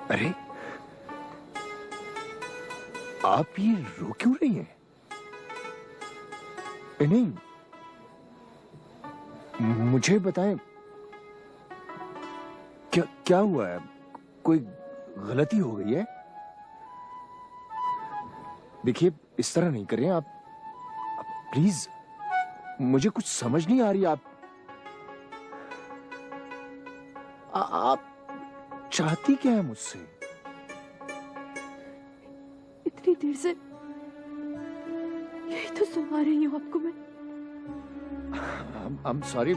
अरे, आप ये रो क्यों रही हैं? नहीं, मुझे बताएं, क्या क्या हुआ है? कोई गलती हो गई है? देखिए, इस तरह नहीं करें आप प्लीज। मुझे कुछ समझ नहीं आ रही। आप चाहती क्या है मुझसे? इतनी देर से यही तो सुना रही हूँ आपको मैं। I'm sorry।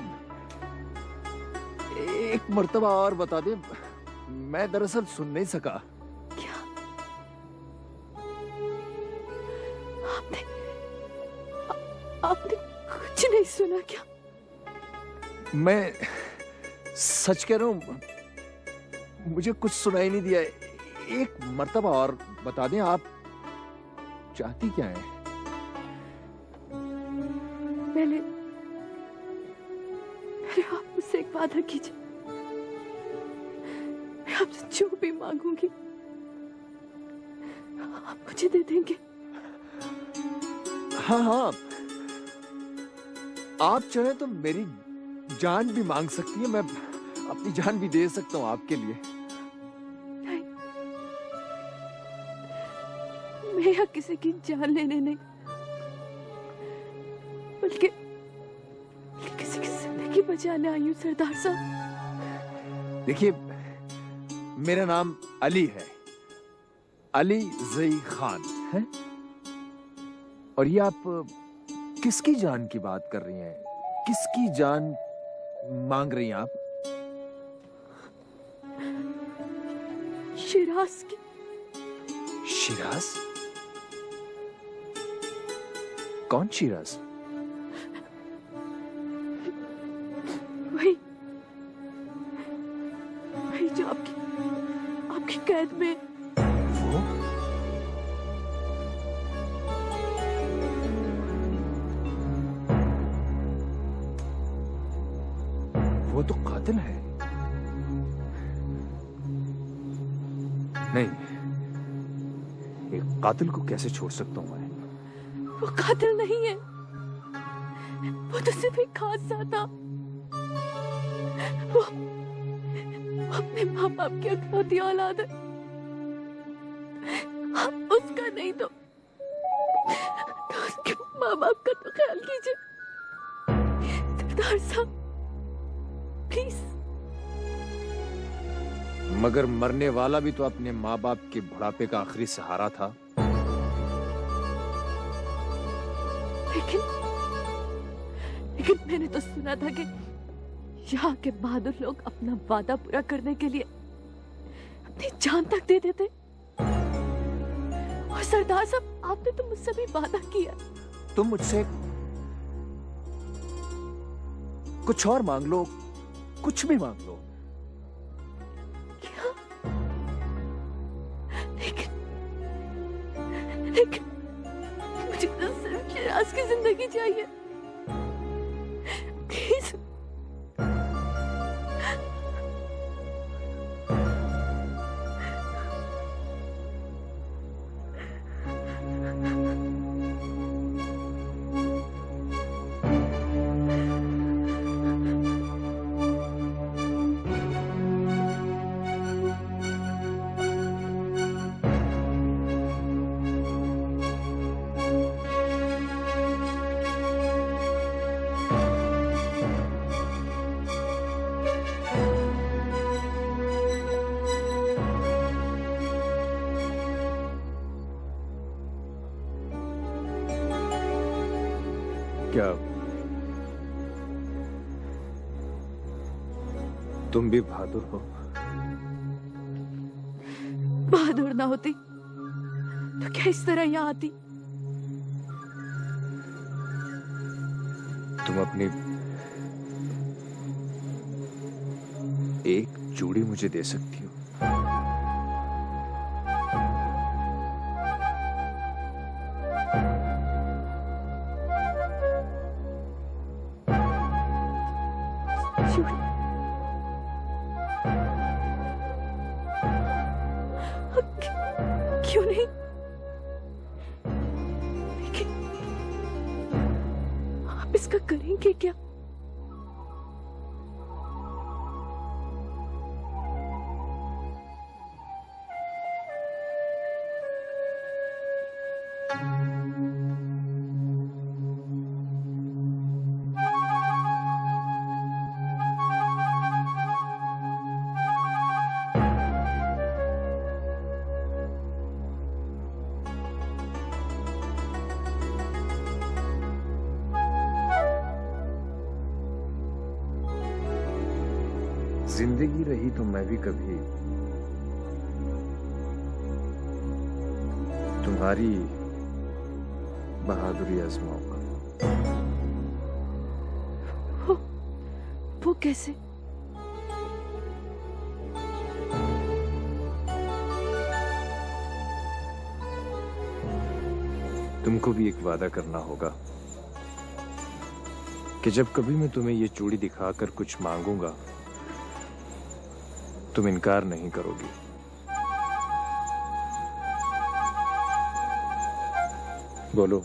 एक मर्तबा और बता दे, मैं दरअसल सुन नहीं सका। क्या आपने आपने कुछ नहीं सुना क्या? मैं सच कह रहा हूं, मुझे कुछ सुनाई नहीं दिया। एक मर्तबा और बता दें, आप चाहती क्या है? पहले आप मुझसे एक वादा कीजिए, मैं आपसे जो भी मांगूंगी आप मुझे दे देंगे। हाँ हाँ, आप चाहे तो मेरी जान भी मांग सकती है। मैं अपनी जान भी दे सकता हूँ आपके लिए। नहीं, मैं यहाँ किसी की जान लेने नहीं, बल्कि किसी की जिंदगी बचाने आई हूँ सरदार साहब। देखिए, मेरा नाम अली है, अली जई खान है। और ये आप किसकी जान की बात कर रही हैं? किसकी जान मांग रही हैं आप? शिराज की। शिराज? कौन शिराज? वही वही जो आपकी कैद में। वो तो कातिल है। नहीं, एक कातिल को कैसे छोड़ सकता हूं मैं? वो कातिल नहीं है, वो तो सिर्फ एक हादसा था। वो अपने माँ बाप की अखौती औलाद है। आप उसका नहीं तो उसके माँ बाप का तो ख्याल कीजिए सरदार साहब, प्लीज। मगर मरने वाला भी तो अपने माँ बाप के बुढ़ापे का आखिरी सहारा था। लेकिन मैंने तो सुना था कि यहाँ के बहादुर लोग अपना वादा पूरा करने के लिए अपनी जान तक दे देते। और सरदार साहब, आपने तो मुझसे भी वादा किया। तुम मुझसे कुछ और मांग लो, कुछ भी मांग लो। क्या? लेकिन मुझे तो सिर्फ शिराज की जिंदगी चाहिए। प्लीज। क्या तुम भी बहादुर हो? बहादुर ना होती तो क्या इस तरह यहाँ आती? तुम अपनी एक चूड़ी मुझे दे सकती हो? क्यों नहीं? लेकिन आप इसका करेंगे क्या? जिंदगी रही तो मैं भी कभी तुम्हारी बहादुरी आजमाऊंगा। वो कैसे? तुमको भी एक वादा करना होगा कि जब कभी मैं तुम्हें ये चूड़ी दिखाकर कुछ मांगूंगा तुम इनकार नहीं करोगी। बोलो,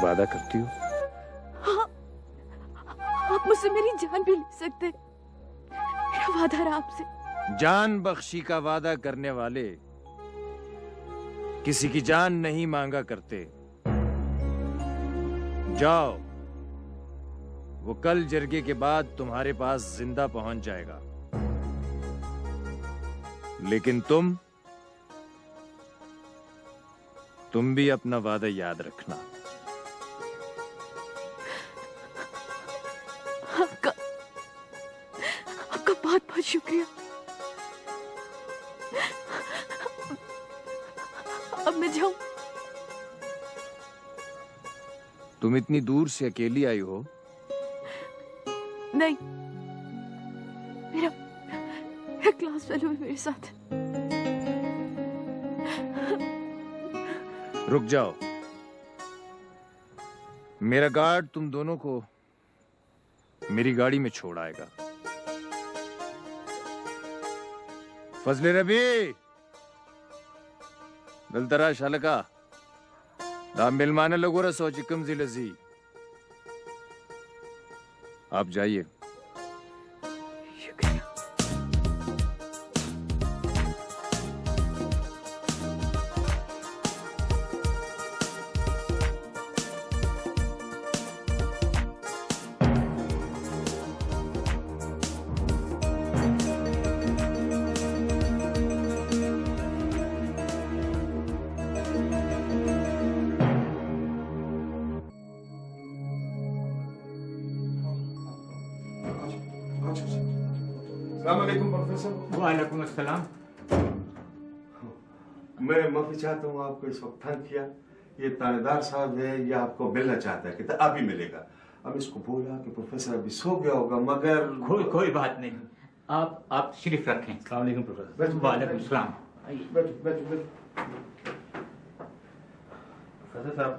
वादा करती हो? हाँ, आप मुझसे मेरी जान भी ले सकते हैं। मेरा वादा रहा आपसे। जान बख्शी का वादा करने वाले किसी की जान नहीं मांगा करते। जाओ, वो कल जरगे के बाद तुम्हारे पास जिंदा पहुंच जाएगा। लेकिन तुम भी अपना वादा याद रखना। आपका बहुत बहुत शुक्रिया। अब मैं जाऊं? तुम इतनी दूर से अकेली आई हो? नहीं, मेरा क्लास फेलो भी मेरे साथ है। रुक जाओ, मेरा गार्ड तुम दोनों को मेरी गाड़ी में छोड़ आएगा। फजले रबी, दलतरा शालका दाम मिलमाने लोगों रा सोचिकम जिलजी। आप जाइए। शुक्रिया। अस्सलामुअलैकुम प्रोफेसर। वालेकुम अस्सलाम। मैं माफी चाहता हूँ आपको इस वक्त तंग किया। ये थानेदार साहब है, ये आपको मिलना चाहता है, कहता अभी मिलेगा। अब इसको बोला कि प्रोफेसर अभी सो गया होगा, मगर कोई बात नहीं, आप तशरीफ रखें। अस्सलाम वालेकुम प्रोफेसर। वालेकुम अस्सलाम। बैठो बैठो बैठो। प्रोफेसर साहब,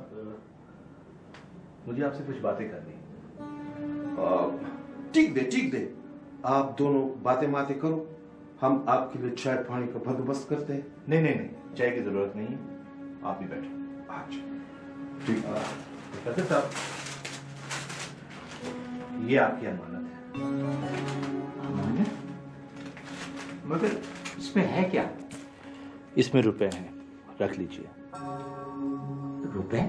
मुझे आपसे कुछ बातें करनी है। ठीक दे। आप दोनों बातें करो, हम आपके लिए चाय पानी का बंदोबस्त करते हैं। नहीं, चाय की जरूरत नहीं है, आप ही बैठो। अच्छा ठीक है। प्रोफेसर साहब, ये आपकी अमानत है। अमानत? मगर इसमें है क्या? इसमें रुपए हैं, रख लीजिए। रुपए?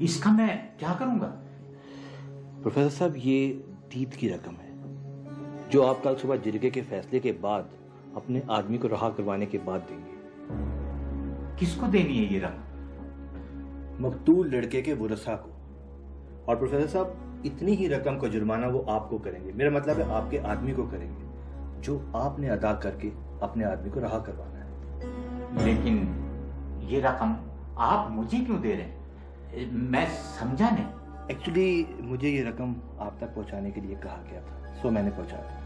इसका मैं क्या करूंगा? प्रोफेसर साहब, ये दीद की रकम है जो आप कल सुबह जिरगे के फैसले के बाद अपने आदमी को रहा करवाने के बाद देंगे। किसको देनी है ये रकम? मकतूल लड़के के वरसा को। और प्रोफेसर साहब, इतनी ही रकम का जुर्माना वो आपको करेंगे, मेरा मतलब है आपके आदमी को करेंगे, जो आपने अदा करके अपने आदमी को रहा करवाना है। लेकिन ये रकम आप मुझे क्यों दे रहे हैं? मैं समझा नहीं। एक्चुअली मुझे ये रकम आप तक पहुंचाने के लिए कहा गया था, सो मैंने पहुंचा दी।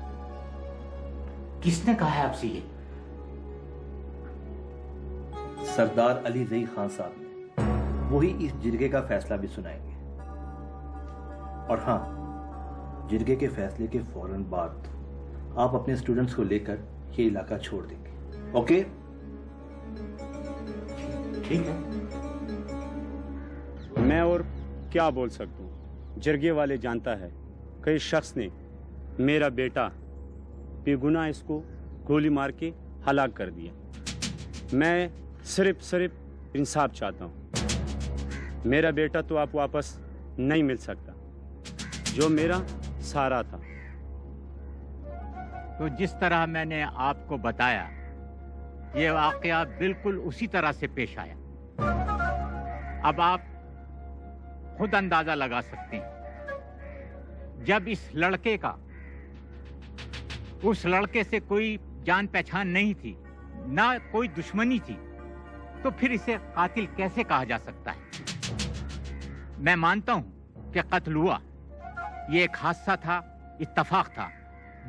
किसने कहा है आपसे ये? सरदार अली ज़ई खान साहब ने। वही इस जिरगे का फैसला भी सुनाएंगे। और हाँ, जिरगे के फैसले के फौरन बाद आप अपने स्टूडेंट्स को लेकर ये इलाका छोड़ देंगे। ओके? ठीक है। मैं और क्या बोल सकता हूँ। जरगे वाले जानता है कई शख्स ने मेरा बेटा बेगुनाह इसको गोली मार के हलाक कर दिया। मैं सिर्फ इंसाफ चाहता हूँ। मेरा बेटा तो आप वापस नहीं मिल सकता, जो मेरा सहारा था। तो जिस तरह मैंने आपको बताया, ये वाकया बिल्कुल उसी तरह से पेश आया। अब आप खुद अंदाजा लगा सकते हैं, जब इस लड़के का उस लड़के से कोई जान पहचान नहीं थी, ना कोई दुश्मनी थी, तो फिर इसे कातिल कैसे कहा जा सकता है? मैं मानता हूं कि कत्ल हुआ, ये एक हादसा था, इत्तफाक था,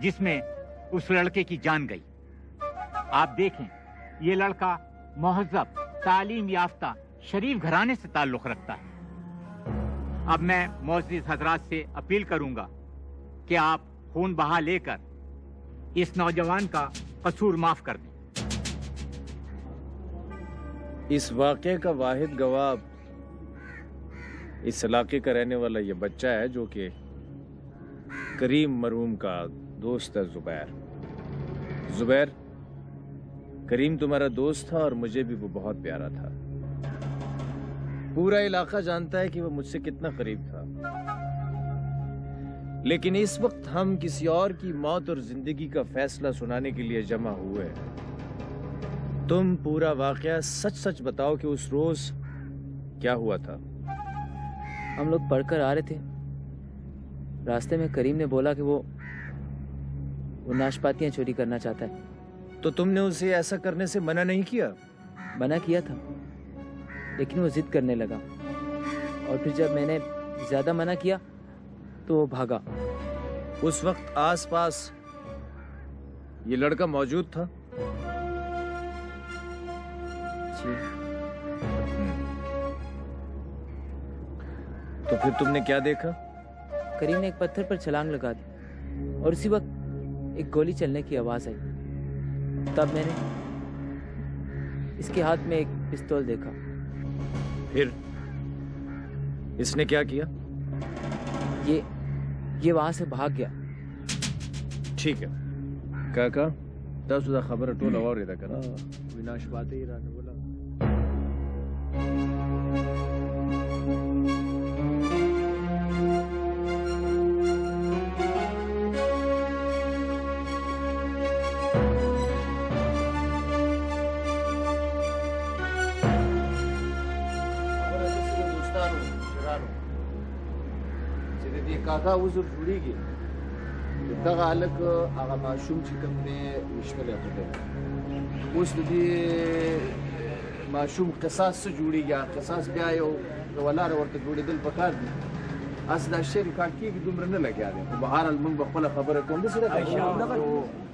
जिसमें उस लड़के की जान गई। आप देखें, ये लड़का महज़ब, तालीम याफ्ता, शरीफ घराने से ताल्लुक़ रखता है। अब मैं मोअज़्ज़िज़ हज़रात से अपील करूंगा कि आप खून बहा लेकर इस नौजवान का कसूर माफ कर दें। इस वाक़े का वाहिद गवाह इस इलाके का रहने वाला ये बच्चा है, जो कि करीम मरहूम का दोस्त है, जुबैर। करीम तुम्हारा दोस्त था और मुझे भी वो बहुत प्यारा था। पूरा इलाका जानता है कि वो मुझसे कितना करीब था। लेकिन इस वक्त हम किसी और की मौत और जिंदगी का फैसला सुनाने के लिए जमा हुए हैं। तुम पूरा वाकया सच सच बताओ कि उस रोज क्या हुआ था। हम लोग पढ़कर आ रहे थे, रास्ते में करीम ने बोला कि वो नाशपातियां चोरी करना चाहता है। तो तुमने उसे ऐसा करने से मना नहीं किया? मना किया था, लेकिन वो जिद करने लगा, और फिर जब मैंने ज्यादा मना किया तो वो भागा। उस वक्त आसपास ये लड़का मौजूद था? जी। तो फिर तुमने क्या देखा? करीम ने एक पत्थर पर छलांग लगा दी और उसी वक्त एक गोली चलने की आवाज आई। तब मैंने इसके हाथ में एक पिस्तौल देखा। फिर इसने क्या किया? ये वहां से भाग गया। ठीक है काका, तब खबर टोला और इधर करा विनाश बातें ही रहने बोला। काका उस जुड़ी गई दगा अलग आगा माशूम चिकन में मुश्किल है। उस माशूम कसास से जुड़ी गया, कसास भी आयो वलार वर्त जुड़ी दिल पकार दी अस दा शेर काकी की दुमर न लग यार तो बहार अलमन बखला खबर है कौन से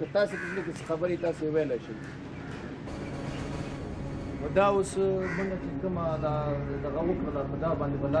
कता से किस खबर इता से वेला शे वदा उस मन की कमा दा दगा वकला बदा बंद बला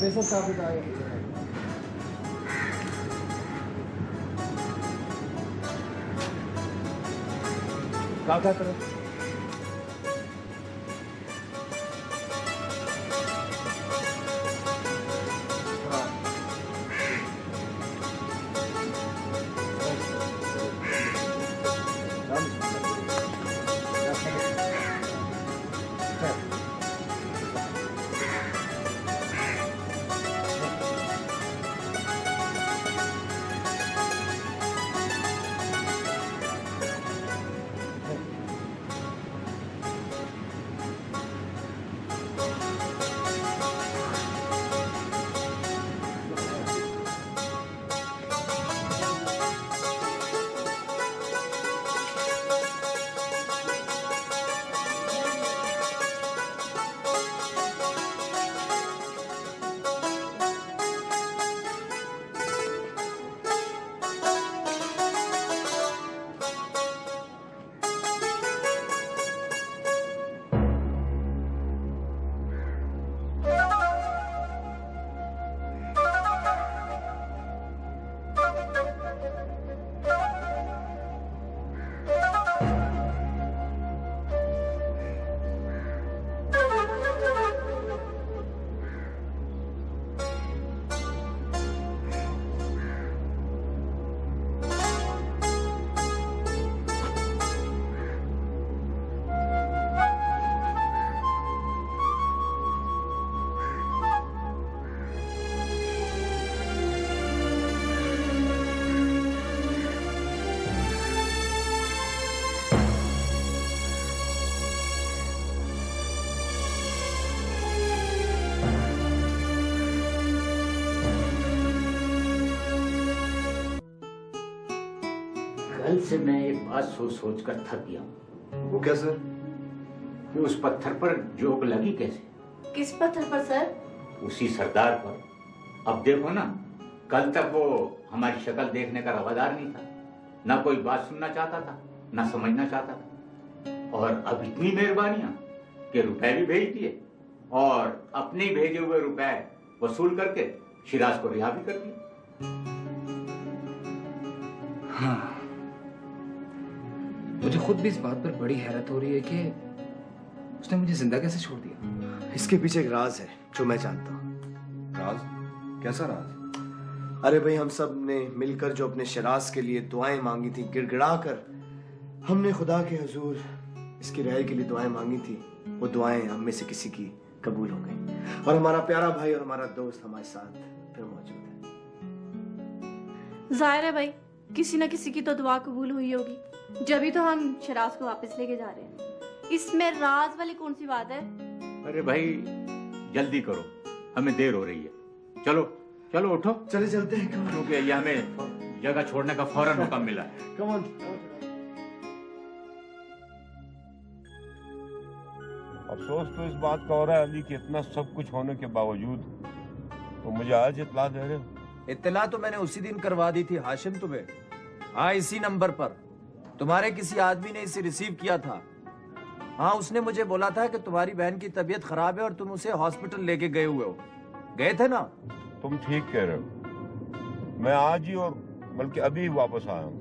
पैसा साबित आया काका तरफ कल से मैं एक बात सोच सोच कर थक गया हूँ वो क्या सर? कि उस पत्थर पर जोक लगी कैसे? किस पत्थर पर सर? उसी सरदार पर। अब देखो ना, कल तक वो हमारी शक्ल देखने का रवादार नहीं था, ना कोई बात सुनना चाहता था, ना समझना चाहता था, और अब इतनी मेहरबानियां कि रुपए भी भेज दिए और अपने ही भेजे हुए रुपए वसूल करके शिराज को रिहा भी कर दिया। हाँ, मुझे खुद भी इस बात पर बड़ी हैरत हो रही है कि उसने मुझे जिंदा कैसे छोड़ दिया। इसके पीछे एक राज है जो मैं जानता हूँ। राज? कैसा राज? अरे भाई, हम सब ने मिलकर जो अपने शराज के लिए दुआएं मांगी थी, गिड़गिड़ा कर हमने खुदा के हुजूर इसकी रिहाई के लिए दुआएं मांगी थी, वो दुआएं हम में से किसी की कबूल हो गई और हमारा प्यारा भाई और हमारा दोस्त हमारे साथ फिर मौजूद है। जाहिर है भाई, किसी न किसी की तो दुआ कबूल हुई होगी, जब तो हम शिराज को वापस लेके जा रहे हैं। इसमें राज वाली कौन सी बात है? अरे भाई जल्दी करो, हमें देर हो रही है। चलो चलो उठो, चले चलते हैं, क्योंकि ये हमें जगह छोड़ने का फौरन हुक्म मिला है। Come on. अफसोस तो इस बात का हो रहा है अली कि इतना सब कुछ होने के बावजूद तो मुझे आज इत्ला दे रहे हो। इत्तला तो मैंने उसी दिन करवा दी थी हाशिम तुम्हें। हाँ, इसी नंबर पर तुम्हारे किसी आदमी ने इसे रिसीव किया था। हाँ, उसने मुझे बोला था कि तुम्हारी बहन की तबीयत खराब है और तुम उसे हॉस्पिटल लेके गए हुए हो। गए थे ना? तुम ठीक कह रहे हो, मैं आज ही और बल्कि अभी ही वापस आया हूँ।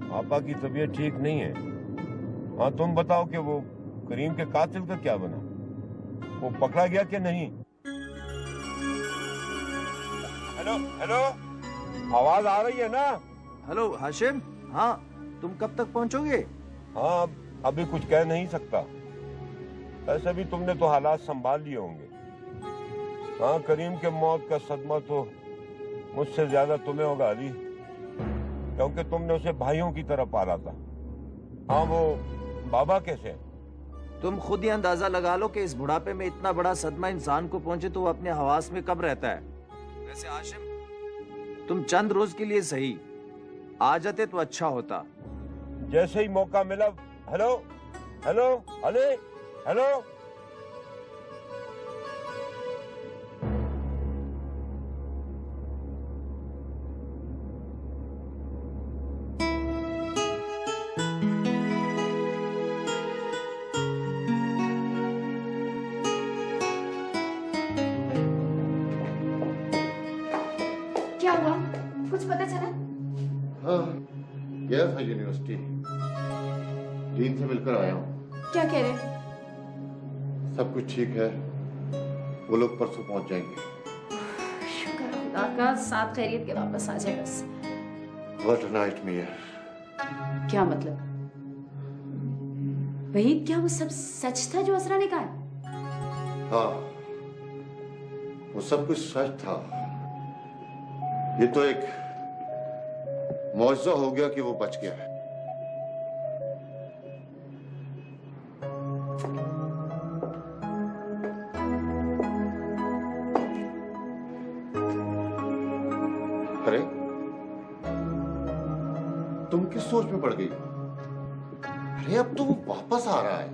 पापा की तबीयत ठीक नहीं है। हाँ, तुम बताओ कि वो करीम के कातिल का क्या बना? वो पकड़ा गया कि नहीं? हेलो हेलो, आवाज आ रही है ना? हेलो हाशिम, हाँ तुम कब तक पहुंचोगे? हाँ, अभी कुछ कह नहीं सकता। ऐसे भी तुमने तो हालात संभाल लिए होंगे। हाँ, करीम के मौत का सदमा तो मुझसे ज्यादा तुम्हें होगा अली, क्योंकि तुमने उसे भाइयों की तरह पाला था। हाँ, वो बाबा कैसे है? तुम खुद ही अंदाजा लगा लो कि इस बुढ़ापे में इतना बड़ा सदमा इंसान को पहुंचे तो वो अपने हवास में कब रहता है। वैसे हाशिम, तुम चंद रोज के लिए सही आ जाते तो अच्छा होता। जैसे ही मौका मिला। Hello hello Ali, hello. क्या हुआ, कुछ पता चला? हाँ, गया था यूनिवर्सिटी, डीन से मिलकर आया हूँ। क्या कह रहे? सब कुछ ठीक है, वो लोग परसों पहुंच जाएंगे। शुक्र है खुदा का, साथ खैरियत के वापस आ जाए बस। What a nightmare। क्या मतलब? वहीद, क्या वो सब सच था जो असरा ने कहा? हाँ, वो सब कुछ सच था। ये तो एक मौजज़ा हो गया कि वो बच गया है। अरे, तुम किस सोच में पड़ गई? अरे, अब तो वो वापस आ रहा है।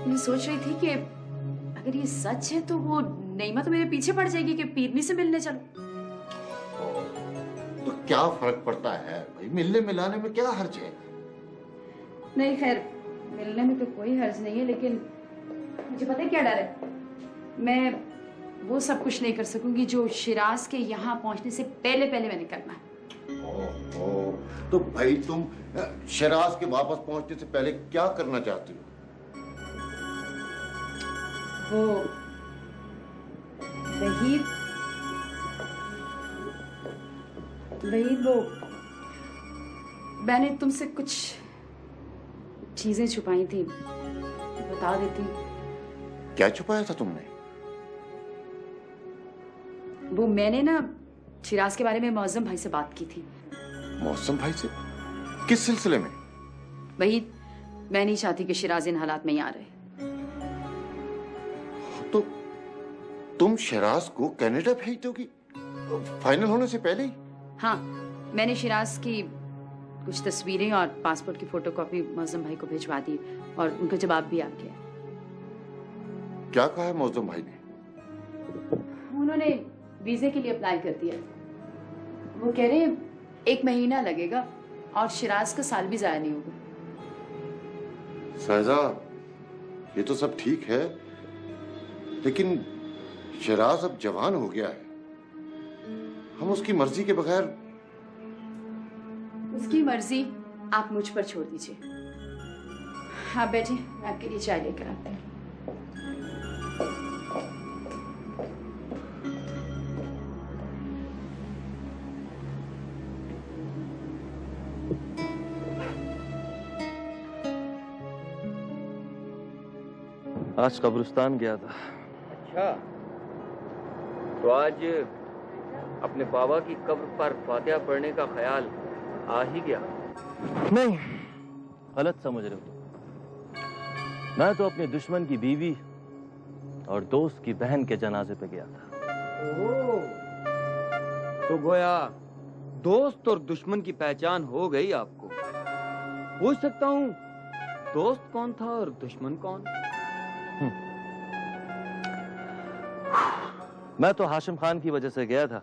मैं सोच रही थी कि अगर ये सच है तो वो नईमा तो मेरे पीछे पड़ जाएगी कि पीरनी से मिलने चलो। तो क्या फर्क पड़ता है भाई, मिलने मिलाने में क्या हर्ज है? नहीं खैर, मिलने में तो कोई हर्ज नहीं है, लेकिन मुझे पता है क्या डर है। मैं वो सब कुछ नहीं कर सकूंगी जो शिराज के यहाँ पहुंचने से पहले पहले मैंने करना है। ओह, तो भाई तुम शिराज के वापस पहुंचने से पहले क्या करना चाहती हो? वो वहीद, वो मैंने तुमसे कुछ चीजें छुपाई थी, बता देती हूँ। क्या छुपाया था तुमने? वो मैंने ना शिराज के बारे में मौज़म भाई से बात की थी। मौसम भाई से? किस सिलसिले में? वहीद, मैं नहीं चाहती कि शिराज इन हालात में यहाँ रहे। तो तुम शिराज को कनाडा भेज दोगी फाइनल होने से पहले ही? हाँ, मैंने शिराज की कुछ तस्वीरें और पासपोर्ट की फोटोकॉपी मौजम भाई को भिजवा दी और उनका जवाब भी आ गया। क्या कहा है मौजम भाई ने? उन्होंने वीजे के लिए अप्लाई कर दिया। वो कह रहे हैं 1 महीना लगेगा और शिराज का साल भी जाया नहीं होगा। सहजा, ये तो सब ठीक है, लेकिन शिराज अब जवान हो गया है। हम उसकी मर्जी के बगैर। उसकी मर्जी आप मुझ पर छोड़ दीजिए। आप बैठे, मैं आपके लिए चाय लेकर आती हूँ। आज कब्रिस्तान गया था। अच्छा, तो आज अपने बाबा की कब्र पर फातिहा पढ़ने का ख्याल आ ही गया? नहीं, गलत समझ रहे हो। मैं तो अपने दुश्मन की बीवी और दोस्त की बहन के जनाजे पे गया था। तो गोया दोस्त और दुश्मन की पहचान हो गई आपको। पूछ सकता हूँ दोस्त कौन था और दुश्मन कौन? मैं तो हाशिम खान की वजह से गया था,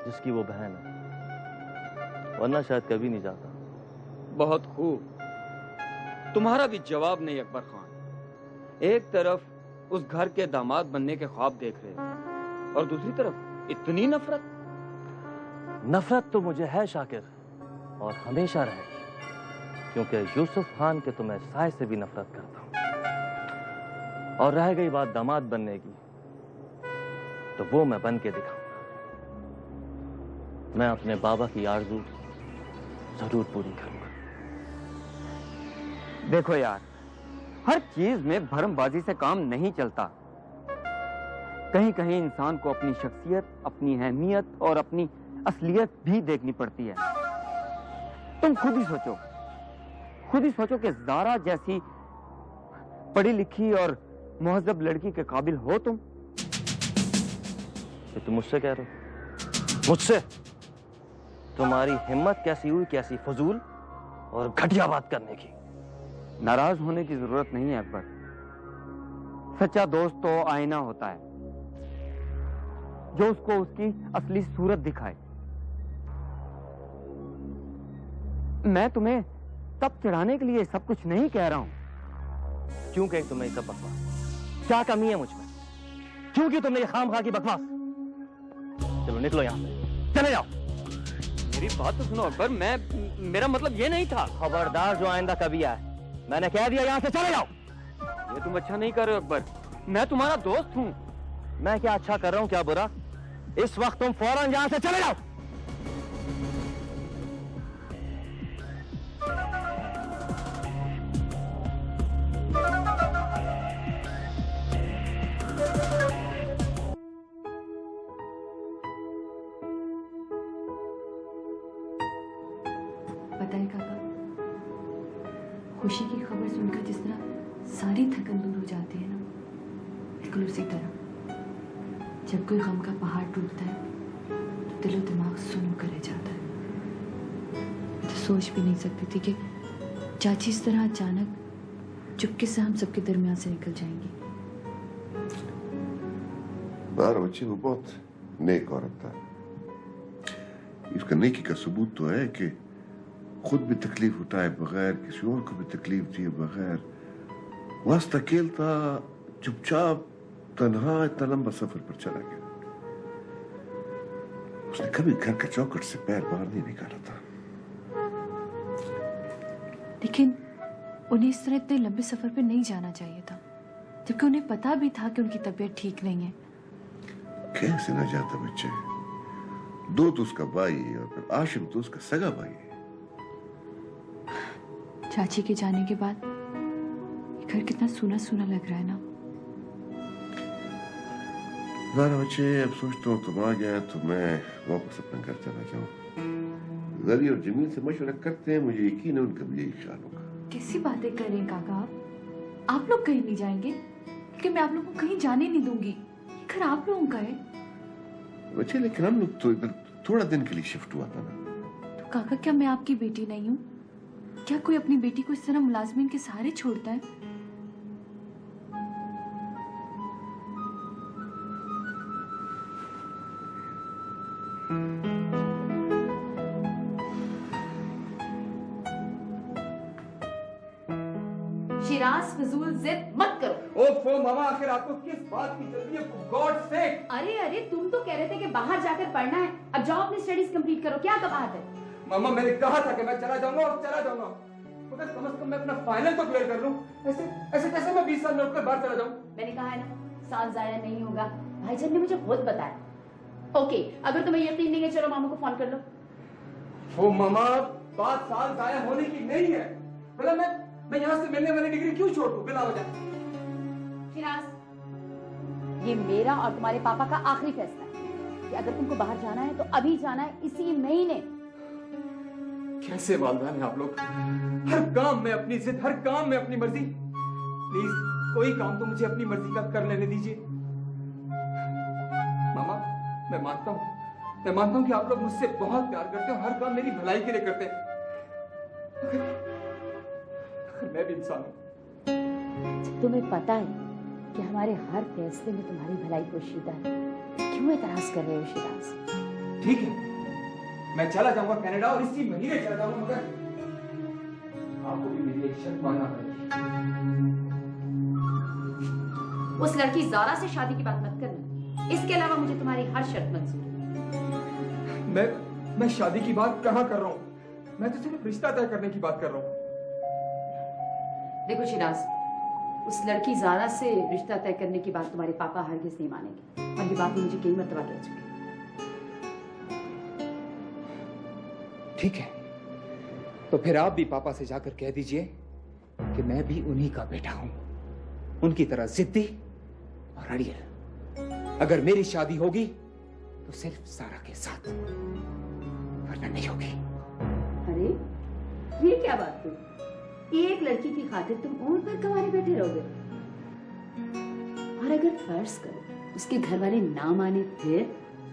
जिसकी वो बहन है, वरना शायद कभी नहीं जाता। बहुत खूब। तुम्हारा भी जवाब नहीं अकबर खान। एक तरफ उस घर के दामाद बनने के ख्वाब देख रहे थे और दूसरी तरफ इतनी नफरत। नफरत तो मुझे है शाकिर, और हमेशा रहेगी, क्योंकि यूसुफ खान के तो मैं साय से भी नफरत करता हूँ। और रह गई बात दामाद बनने की, तो वो मैं बन के दिखाऊंगा। मैं अपने बाबा की आरज़ू जरूर पूरी करूंगा। देखो यार, हर चीज में भरमबाजी से काम नहीं चलता। कहीं कहीं इंसान को अपनी शख्सियत, अपनी अहमियत और अपनी असलियत भी देखनी पड़ती है। तुम खुद ही सोचो कि ज़ारा जैसी पढ़ी लिखी और मुहज़्ज़ब लड़की के काबिल हो तुम? ये तुम मुझसे कह रहे हो? मुझसे? तुम्हारी हिम्मत कैसी हुई, कैसी फजूल और घटिया बात करने की। नाराज होने की जरूरत नहीं है अकबर। सच्चा दोस्त तो आईना होता है, जो उसको उसकी असली सूरत दिखाए। मैं तुम्हें तब चढ़ाने के लिए सब कुछ नहीं कह रहा हूं। क्यों कही तुमने ये सब बकवास? क्या कमी है मुझ में? क्यों की तुमने ये खामखा की बकवास? चलो निकलो यहाँ से, चले जाओ। मेरी बात तो सुनो अकबर, मेरा मतलब ये नहीं था। खबरदार जो आइंदा कभी आए, मैंने कह दिया यहाँ से चले जाओ। ये तुम अच्छा नहीं कर रहे हो अकबर, मैं तुम्हारा दोस्त हूँ। मैं क्या अच्छा कर रहा हूँ, क्या बुरा? इस वक्त तुम फौरन यहाँ से चले जाओ। बताए काका, खुशी की खबर सुनकर जिस तरह सारी थकन दूर हो जाती है ना, बिल्कुल उसी तरह जब कोई गम का पहाड़ टूटता है तो दिलो दिमाग सुन होकर रह जाता है। तो सोच भी नहीं सकती थी कि चाची इस तरह अचानक चुपके से हम सबके दरमियान से निकल जाएंगी। बार बच्चे वो बहुत नेक औरत था। इसका नेकी का सबूत तो है कि खुद भी तकलीफ उठाए बगैर, किसी और को भी तकलीफ दिए बगैर, वास्ता खेलता चुपचाप तन्हा इतना लंबा सफर पर चला गया। उसने कभी घर के चौखट से पैर बाहर नहीं निकाला था। लेकिन उन्हें इस तरह इतने लंबे सफर पर नहीं जाना चाहिए था, जबकि उन्हें पता भी था कि उनकी तबीयत ठीक नहीं है। कैसे ना जाता बच्चे? दो तो उसका भाई और फिर आशिम तो उसका सगा भाई है। चाची के जाने के बाद ये घर कितना सूना सूना लग रहा है ना। बच्चे, अब सोचता हूँ तुम आ गया तो मैं वापस अपने घर चला जाऊँ। जरी और जमील से मशवरा करते हैं, मुझे यकीन है उनका भी यही ख्याल होगा। कैसी बातें कर रहे हैं काका आप लोग कहीं नहीं जाएंगे? लेकिन मैं आप लोगों को कहीं जाने नहीं दूंगी। ये घर आप लोगों का है। बच्चे, लेकिन हम लोग तो इधर थोड़ा दिन के लिए शिफ्ट हुआ था ना, काका, क्या मैं आपकी बेटी नहीं हूँ? क्या कोई अपनी बेटी को इस तरह मुलाजमीन के सहारे छोड़ता है? शिराज, फजूल जिद मत करो। ओफो मामा, आखिर आपको किस बात की जल्दी है? God sake. अरे अरे, तुम तो कह रहे थे कि बाहर जाकर पढ़ना है। अब जाओ अपनी स्टडीज कंप्लीट करो। क्या कबाहत है? मामा, मैंने कहा था कि मैं चला जाऊंगा और चला जाऊंगा, मगर कम से कम मैं अपना फाइनल तो क्लियर कर लूं। ऐसे कैसे मैं 20 साल में उठकर बाहर चला जाऊं? मैंने कहा है ना, साल जाया नहीं होगा। भाईजान ने मुझे खुद बताया। ओके, अगर तुम्हें यकीन नहीं है, चलो मामू को फोन कर लो। ओ मामा, बात साल जाया होने की नहीं है। मतलब मैं यहाँ से मिलने वाली डिग्री क्यों छोड़ दूं बिना वजह? शिराज, ये मेरा और तुम्हारे पापा का आखिरी फैसला है कि अगर तुमको बाहर जाना है तो अभी जाना है, इसी महीने। कैसे वालदान हैं आप लोग? हर काम में अपनी जिद, हर काम में अपनी मर्जी। प्लीज कोई काम तो मुझे अपनी मर्जी का कर लेने दीजिए। मामा, मैं मानता हूँ कि आप लोग मुझसे बहुत प्यार करते हो, हर काम मेरी भलाई के लिए करते हैं, मगर मैं भी इंसान हूँ। जब तुम्हें पता है कि हमारे हर फैसले में तुम्हारी भलाई पोशीदा है, क्यों एतराज कर रहे हो शिराज? ठीक है, मैं चला जाऊंगा कनाडा और इसी महीने चला जाऊंगा, मगर आपको भी मेरी एक शर्त मानना पड़ेगी। उस लड़की ज़ारा से शादी की बात मत करना। इसके अलावा मुझे तुम्हारी हर शर्त मंजूर है। मैं शादी की बात कहाँ कर रहा हूँ? मैं तो सिर्फ रिश्ता तय करने की बात कर रहा हूँ। देखो शिराज, उस लड़की ज़ारा से रिश्ता तय करने की बात तुम्हारे पापा हरगिज नहीं मानेंगे, और ये बात मुझे कई मर्तबा कह चुकी है। ठीक है, तो फिर आप भी पापा से जाकर कह दीजिए कि मैं भी उन्हीं का बेटा हूं, उनकी तरह जिद्दी और अड़ियल। अगर मेरी शादी होगी तो सिर्फ सारा के साथ, वरना नहीं होगी। अरे ये क्या बात हुई? एक लड़की की खातिर तुम और पर कमारे बैठे रहोगे? और अगर फर्ज करो उसके घर वाले ना माने, फिर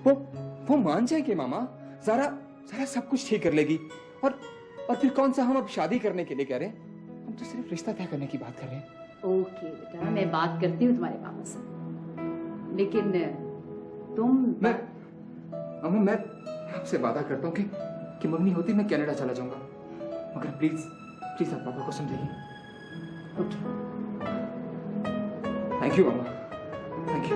वो मान जाएंगे मामा। सारा सब कुछ ठीक कर लेगी, और फिर कौन सा हम अब शादी करने के लिए कह रहे हैं? हम तो सिर्फ रिश्ता तय करने की बात कर रहे हैं। ओके बेटा, मैं बात करती हूँ तुम्हारे पापा से, लेकिन मामा, मैं आपसे वादा करता हूँ कि मम्मी होती मैं कनाडा चला जाऊंगा, मगर प्लीज आप पापा को समझाइए। Okay. Thank you mama, thank you.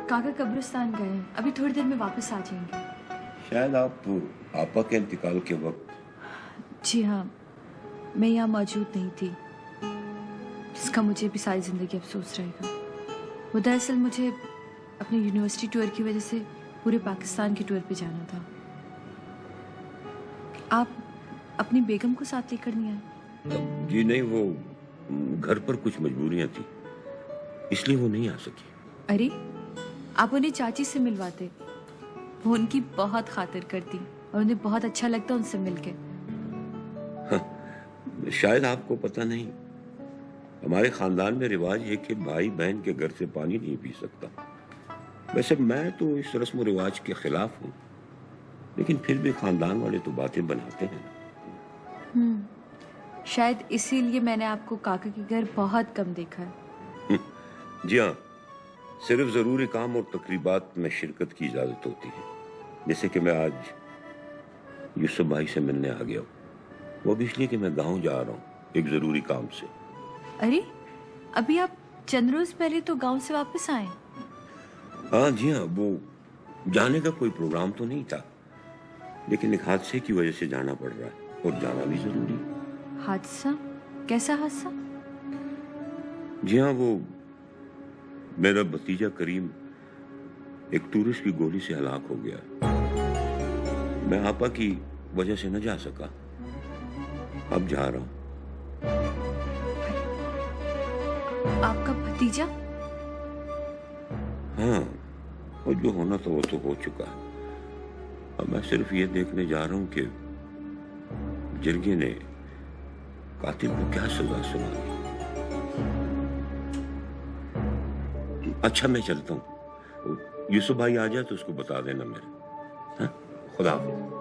काका कब्रिस्तान गए हैं, अभी थोड़ी देर में वापस आ जाएंगे। शायद आप आपा के इंतकाल के वक्त। जी हाँ, मैं यहाँ मौजूद नहीं थी, इसका मुझे भी सारी जिंदगी अफसोस रहेगा। वो दरअसल मुझे अपने यूनिवर्सिटी टूर की वजह से पूरे पाकिस्तान के टूर पे जाना था। आप अपनी बेगम को साथ लेकर नहीं आए? जी नहीं, वो घर पर कुछ मजबूरियां थी, इसलिए वो नहीं आ सकी। अरे, आप उन्हें चाची से मिलवाते, वो उनकी बहुत खातिर करती और उन्हें बहुत अच्छा लगता उनसे मिलके। हाँ, शायद आपको पता नहीं, हमारे खानदान में रिवाज है कि भाई बहन के घर से पानी नहीं पी सकता। वैसे मैं तो इस रस्म रिवाज के खिलाफ हूँ, लेकिन फिर भी खानदान वाले तो बातें बनाते हैं। शायद इसीलिए मैंने आपको काका के घर बहुत कम देखा है। जी हाँ, सिर्फ जरूरी काम और तकरीबात में शिरकत की इजाजत होती है, जैसे कि मैं आज यूसुफ भाई से मिलने आ गया हूँ, वो भी इसलिए कि मैं गांव जा रहा हूँ एक जरूरी काम से। अरे, अभी आप चंद रोज पहले तो गांव से वापस आए। हाँ जी हाँ, वो जाने का कोई प्रोग्राम तो नहीं था, लेकिन एक हादसे की वजह से जाना पड़ रहा है, और जाना भी जरूरी है। हादसा? कैसा हादसा? जी हाँ, वो मेरा भतीजा करीम एक टूरिस्ट की गोली से हलाक हो गया। मैं आपा की वजह से न जा सका, अब जा रहा हूँ। आपका भतीजा? हाँ, और जो होना था वो तो हो चुका है। अब मैं सिर्फ ये देखने जा रहा हूँ कि जिरगे ने कातिल को क्या सजा सुनाई। अच्छा मैं चलता हूँ, यूसुफ भाई आ जाए तो उसको बता देना मेरे। हाँ? खुदा हाफिज।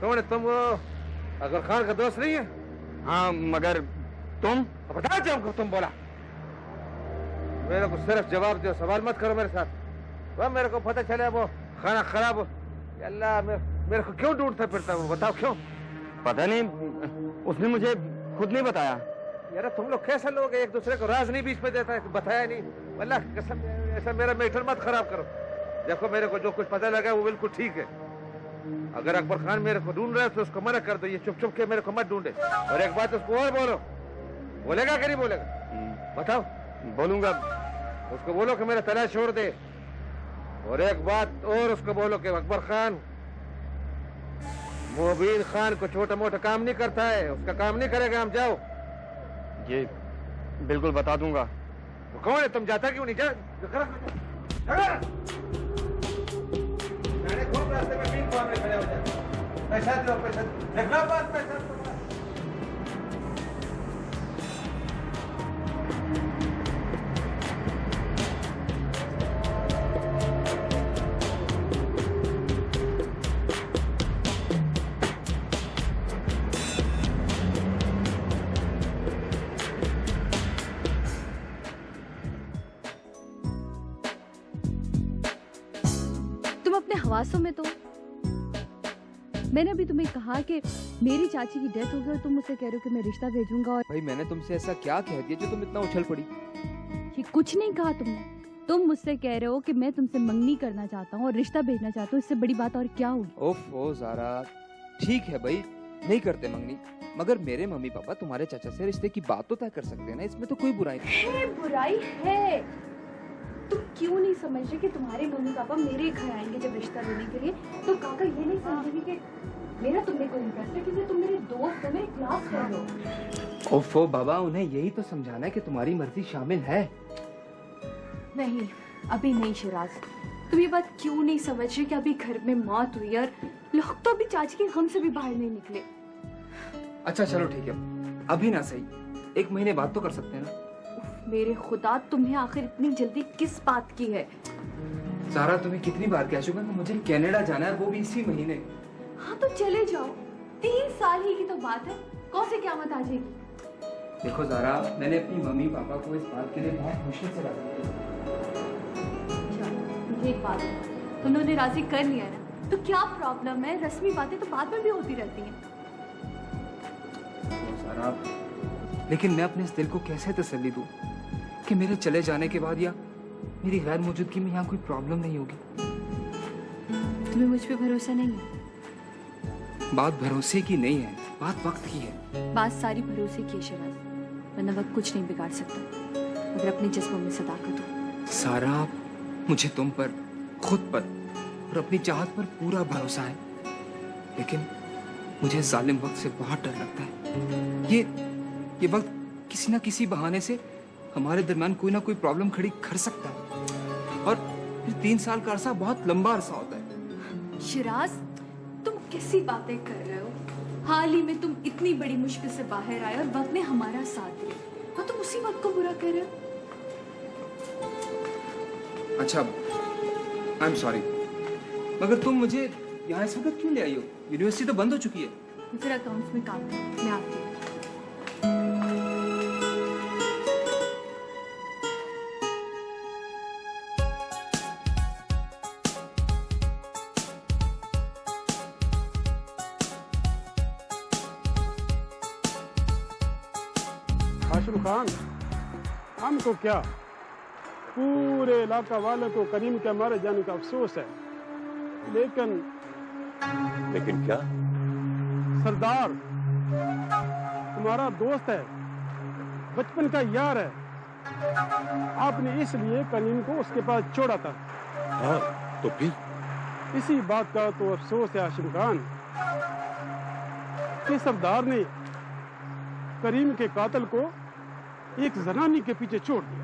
कौन है तुम? वो अकबर खान का दोस्त नहीं है? हाँ, मगर तुम बता जाओ तुम बोला। मेरे को सिर्फ जवाब दो, सवाल मत करो मेरे साथ। वह मेरे को पता चले वो खाना खराब हो। अल्लाह, मेरे को क्यों ढूंढता फिरता वो? बताओ क्यों? पता नहीं, उसने मुझे खुद नहीं बताया। यार तुम लोग कैसे लोग एक दूसरे को राज नहीं बीच में देता है, बताया नहीं। अल्लाह कसम, ऐसा मेरा मैटर मत खराब करो। देखो मेरे को जो कुछ पता लगा वो बिल्कुल ठीक है। अगर अकबर खान मेरे को ढूंढ रहा है तो उसको मना कर दो, ये चुप चुप के मेरे को मत ढूंढे। और एक बात उसको और बोलो, बोलेगा कि नहीं बोलेगा? बताओ। बोलूंगा। उसको बोलो कि मेरा तलाश छोड़ दे। और एक बात और उसको बोलो कि अकबर खान मुबीन खान को छोटा मोटा काम नहीं करता है, उसका काम नहीं करेगा। हम जाओ। ये बिल्कुल बता दूंगा। वो कौन है? तुम जाता क्यों नहीं? जा रास्ते में बीन फार्म में खड़े हो जाते। पैसा दो, पैसा देखना बात पैसा। तुम अपने हवासों में तो। मैंने अभी तुम्हें कहा कि मेरी चाची की डेथ हो गई और तुम मुझसे कह रहे हो कि मैं रिश्ता भेजूंगा। और भाई मैंने तुमसे ऐसा क्या कह दिया जो तुम इतना उछल पड़ी? ये कुछ नहीं कहा तुमने। तुम मुझसे कह रहे हो कि मैं तुमसे मंगनी करना चाहता हूँ और रिश्ता भेजना चाहता हूँ। इससे बड़ी बात और क्या होगी? ओफो ज़ारा, ठीक है भाई, नहीं करते मंगनी, मगर मेरे मम्मी पापा तुम्हारे चाचा से रिश्ते की बात तो तय कर सकते हैं ना, इसमें तो कोई बुराई नहीं है। बुराई है। तुम क्यों नहीं समझ रहे कि तुम्हारे मम्मी पापा मेरे घर आएंगे जब रिश्ता लेने के लिए, तो काका ये नहीं समझेंगे कि मेरा तुमने कोई इंटरेस्ट है, क्योंकि तुम मेरे दोस्त हो, मेरे क्लास फ्रेंड हो। ओफो बाबा, उन्हें यही तो समझाना है कि तुम्हारी मर्जी शामिल है। नहीं, अभी नहीं शिराज। तुम ये बात क्यों नहीं समझ रहे कि अभी घर में मौत हुई और लोग तो अभी चाची के गम से भी बाहर नहीं निकले। अच्छा चलो ठीक है, अभी ना सही, 1 महीने बाद तो कर सकते हैं ना। मेरे खुदा, तुम्हें आखिर इतनी जल्दी किस बात की है? सारा, तुम्हें कितनी बार कह चुका कि मुझे कनाडा जाना है, वो भी इसी महीने। हाँ तो चले जाओ, 3 साल ही की तो बात है, कौन से क़यामत आ जाएगी? देखो ज़ारा, मैंने अपनी मम्मी पापा को इस बात के लिए बहुत मुश्किल से राजी किया। मुझे एक बात है, उन्होंने राजी कर लिया ना, तो क्या प्रॉब्लम है? रस्मी बातें तो बाद में भी होती रहती हैं। ज़ारा, लेकिन मैं अपने इस दिल को कैसे तसल्ली दूं कि मेरे चले जाने के बाद या मेरी गैर मौजूदगी में यहाँ कोई प्रॉब्लम नहीं होगी? तुम्हें मुझ पे भरोसा नहीं है? बात भरोसे की नहीं है, बात वक्त की है। बात सारी भरोसे की है शिराज, वरना वक्त कुछ नहीं बिगाड़ सकता अगर अपने जिस्मों में सदाकत हो। सारा, मुझे तुम पर, खुद पर और अपनी चाहत पर पूरा भरोसा है, लेकिन मुझे जालिम वक्त से बहुत डर लगता है। ये वक्त किसी ना किसी बहाने से हमारे दरमियान कोई ना कोई प्रॉब्लम खड़ी कर सकता है, और फिर 3 साल का अरसा बहुत लंबा अरसा होता है। शिराज, तुम कैसी बातें कर रहे हो? हाल ही में तुम इतनी बड़ी मुश्किल से बाहर आए और वक्त ने हमारा साथ दिया, और तुम उसी वक्त को बुरा कर रहे हो। अच्छा, आई एम सॉरी, मगर तुम मुझे यहाँ इस वक्त क्यों ले आई हो? यूनिवर्सिटी तो बंद हो चुकी है। मुझे अकाउंट्स में काम है, मैं आती हूँ। हाशिम खान, हमको क्या, पूरे इलाका वालों को करीम के मारे जाने का अफसोस है, लेकिन क्या? सरदार तुम्हारा दोस्त है, बचपन का यार है, आपने इसलिए करीम को उसके पास छोड़ा था। हाँ, तो फिर इसी बात का तो अफसोस है हाशिम खान कि सरदार ने करीम के कातिल को एक जनानी के पीछे छोड़ दिया।